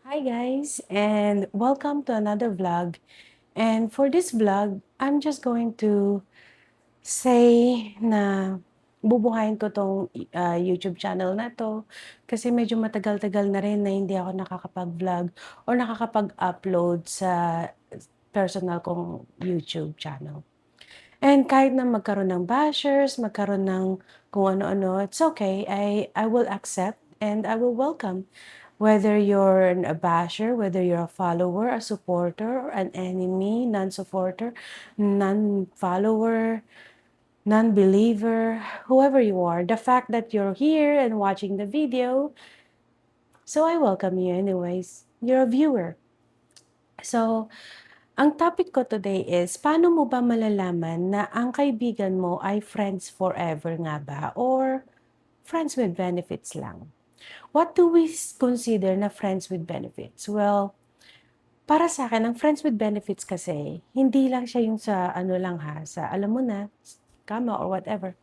Hi guys, and welcome to another vlog. And for this vlog, I'm just going to say na bubuhayin ko tong YouTube channel na to kasi medyo matagal-tagal na rin na hindi ako nakakapag-vlog or nakakapag-upload sa personal kong YouTube channel. And kahit na magkaroon ng bashers, magkaroon ng kung ano-ano, it's okay. I will accept and I will welcome. Whether you're a basher, whether you're a follower, a supporter, an enemy, non-supporter, non-follower, non-believer, whoever you are, the fact that you're here and watching the video, so I welcome you anyways. You're a viewer. So, ang topic ko today is, paano mo ba malalaman na ang kaibigan mo ay friends forever nga ba or friends with benefits lang? What do we consider na friends with benefits? Well, para sa akin ang friends with benefits kasi, hindi lang siya yung sa ano lang sa alam mo na, kama or whatever.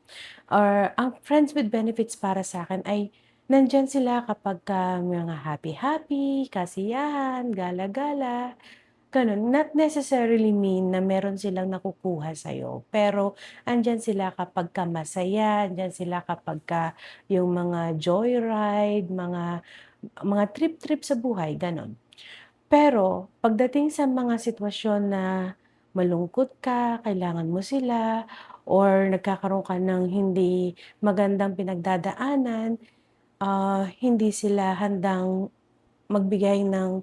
Or ang friends with benefits para sa akin ay nandiyan sila kapagka mga happy-happy, kasiyahan, gala-gala, gano'n. Not necessarily mean na meron silang nakukuha sa'yo, pero andiyan sila kapagka masaya, andiyan sila kapagka yung mga joyride, mga trip-trip sa buhay, gano'n. Pero pagdating sa mga sitwasyon na malungkot ka, kailangan mo sila, or nagkakaroon ka ng hindi magandang pinagdadaanan, hindi sila handang magbigay ng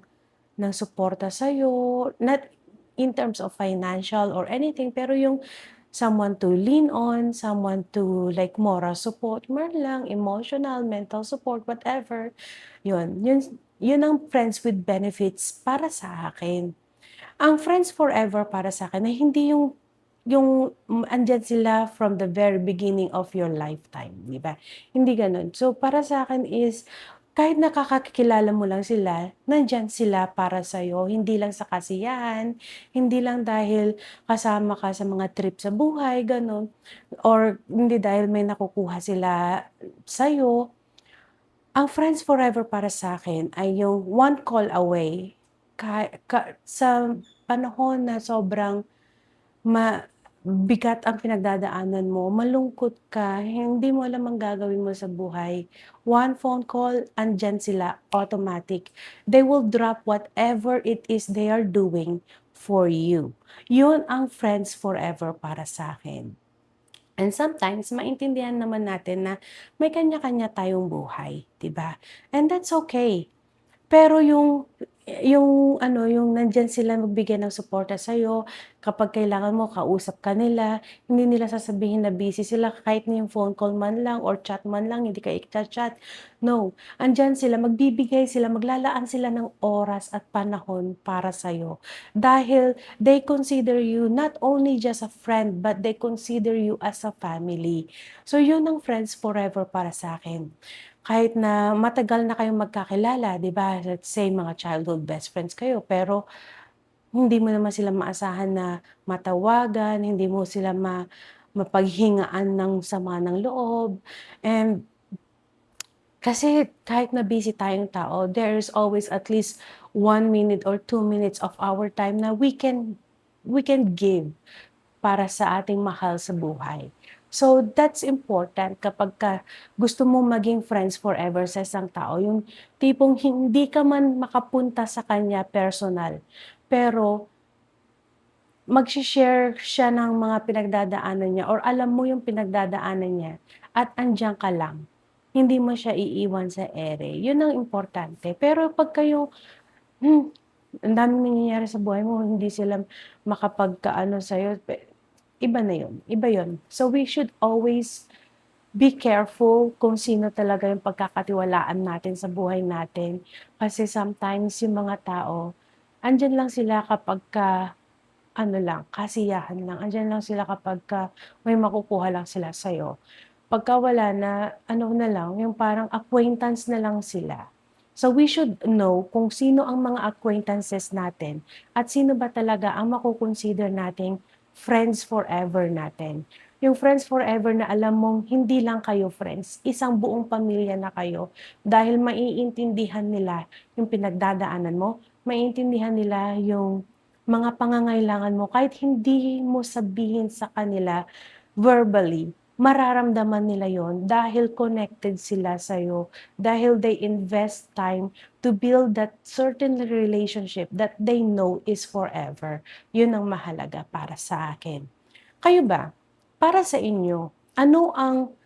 suporta sa'yo, not in terms of financial or anything, pero yung someone to lean on, someone to like moral support man lang, emotional, mental support, whatever. Yun ang friends with benefits para sa akin. Ang friends forever para sa akin ay hindi yung andiyan sila from the very beginning of your lifetime, 'di ba? Hindi gano'n. So, para sa akin is kahit nakakakilala mo lang sila, nandiyan sila para sa'yo, hindi lang sa kasiyahan, hindi lang dahil kasama ka sa mga trip sa buhay, gano'n, or hindi dahil may nakukuha sila sa'yo. Ang friends forever para sa'kin ay yung one call away sa panahon na sobrang bigat ang pinagdadaanan mo, malungkot ka, hindi mo alam ang gagawin mo sa buhay, one phone call, andiyan sila, automatic. They will drop whatever it is they are doing for you. Yun ang friends forever para sa'kin. And sometimes maintindihan naman natin na may kanya-kanya tayong buhay, 'di ba? And that's okay. Pero yung ano, yung nandiyan sila magbigay ng suporta sa'yo, kapag kailangan mo kausap ka nila, hindi nila sasabihin na busy sila kahit na yung phone call man lang or chat man lang, hindi ka i-cha-chat. No, andiyan sila, magbibigay sila, maglalaan sila ng oras at panahon para sa'yo. Dahil they consider you not only just a friend, but they consider you as a family. So yun ang friends forever para sa'kin. Kahit na matagal na kayong magkakilala, 'di ba, let's say mga childhood best friends kayo, pero hindi mo naman sila maasahan na matawagan, hindi mo sila mapaghingaan ng sama ng loob. And kasi kahit na busy tayong tao, there is always at least 1 minute or 2 minutes of our time na we can give para sa ating mahal sa buhay. So, that's important kapagka gusto mo maging friends forever sa isang tao, yung tipong hindi ka man makapunta sa kanya personal, pero magse-share siya ng mga pinagdadaanan niya or alam mo yung pinagdadaanan niya at andiyan ka lang. Hindi mo siya iiwan sa ere, yun ang importante. Pero pagka yung, hmm, ang daming nangyayari sa buhay mo, hindi sila makapagkaano sa'yo, iba na yun, iba yun. So we should always be careful kung sino talaga yung pagkakatiwalaan natin sa buhay natin. Kasi sometimes yung mga tao, andiyan lang sila kapagka ano lang, kasiyahan lang. Andiyan lang sila kapagka may makukuha lang sila sa'yo. Pagka wala na, ano na lang, yung parang acquaintance na lang sila. So we should know kung sino ang mga acquaintances natin at sino ba talaga ang mako-consider nating friends forever natin. Yung friends forever na alam mong hindi lang kayo friends, isang buong pamilya na kayo dahil maiintindihan nila yung pinagdadaanan mo, maiintindihan nila yung mga pangangailangan mo kahit hindi mo sabihin sa kanila verbally, mararamdaman nila yon dahil connected sila sa'yo, dahil they invest time to build that certain relationship that they know is forever. Yun ang mahalaga para sa akin. Kayo ba, para sa inyo, ano ang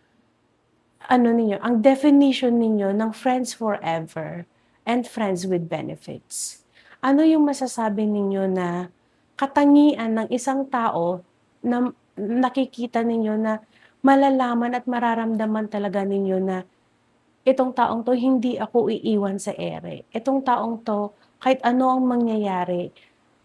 ang definition ninyo ng friends forever and friends with benefits? Ano yung masasabi ninyo na katangian ng isang tao na nakikita ninyo na malalaman at mararamdaman talaga ninyo na itong taong 'to hindi ako iiwan sa ere. Itong taong 'to kahit ano ang mangyayari,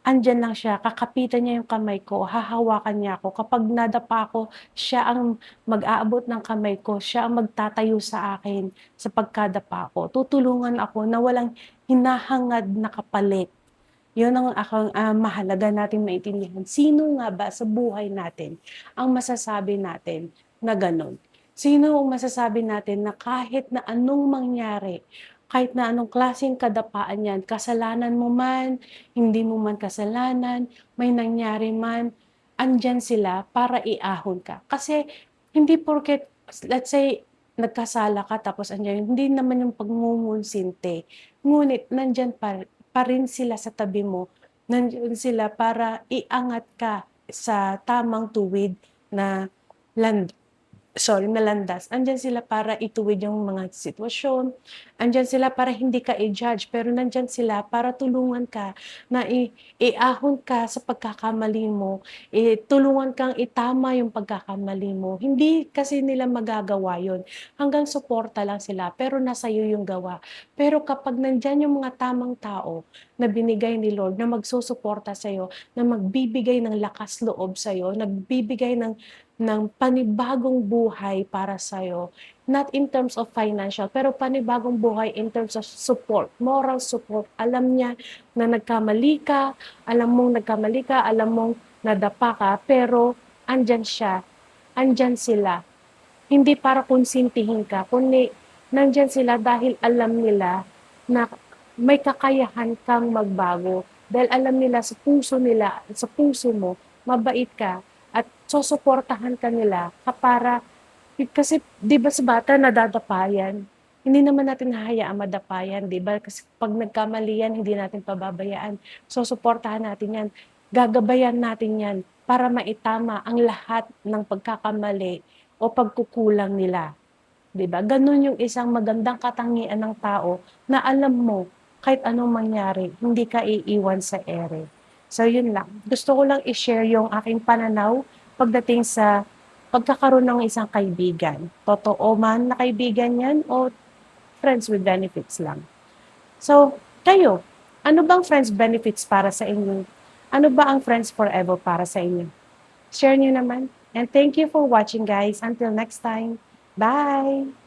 andiyan lang siya, kakapitan niya yung kamay ko, hahawakan niya ako, kapag nadapa ako, siya ang mag-aabot ng kamay ko, siya ang magtatayo sa akin sa pagkadapa ko, tutulungan ako na walang hinahangad na kapalit. Yun mahalaga nating maintindihan. Sino nga ba sa buhay natin ang masasabi natin na gano'n? Sino ang masasabi natin na kahit na anong mangyari, kahit na anong klaseng kadapaan yan, kasalanan mo man, hindi mo man kasalanan, may nangyari man, andiyan sila para iahon ka. Kasi hindi porket, let's say, nagkasala ka tapos andiyan, hindi naman yung pagngungonsinte. Ngunit nandiyan pa rin sila sa tabi mo, nandiyan sila para iangat ka sa tamang tuwid na land na landas. Andiyan sila para ituwid yung mga sitwasyon, andiyan sila para hindi ka i-judge, pero nandiyan sila para tulungan ka na iahon ka sa pagkakamali mo, tulungan kang itama yung pagkakamali mo. Hindi kasi nila magagawa yun, hanggang suporta lang sila, pero nasa iyo yung gawa. Pero kapag nandiyan yung mga tamang tao na binigay ni Lord na magsusuporta sa'yo, na magbibigay ng lakas loob sa'yo, nagbibigay ng panibagong buhay para sa'yo. Not in terms of financial, pero panibagong buhay in terms of support, moral support. Alam niya na nagkamali ka, alam mong nadapa ka, pero andyan siya, andyan sila. Hindi para konsintihin ka, kundi nandyan sila dahil alam nila na may kakayahan kang magbago. Dahil alam nila, sa puso mo, mabait ka, at susuportahan ka nila para kasi 'di ba sa bata nadadapa yan. Hindi naman natin hahayaang madapa yan, 'di ba? Kasi 'pag nagkamali yan hindi natin pababayaan. Susuportahan natin yan, gagabayan natin yan para maitama ang lahat ng pagkakamali o pagkukulang nila, 'di ba? Gano'n yung isang magandang katangian ng tao na alam mo kahit anong mangyari hindi ka iiwan sa ere. So yun lang, gusto ko lang i-share yung aking pananaw pagdating sa pagkakaroon ng isang kaibigan. Totoo man na kaibigan yan o friends with benefits lang. So, kayo, ano bang friends benefits para sa inyo? Ano ba ang friends forever para sa inyo? Share niyo naman. And thank you for watching guys. Until next time. Bye!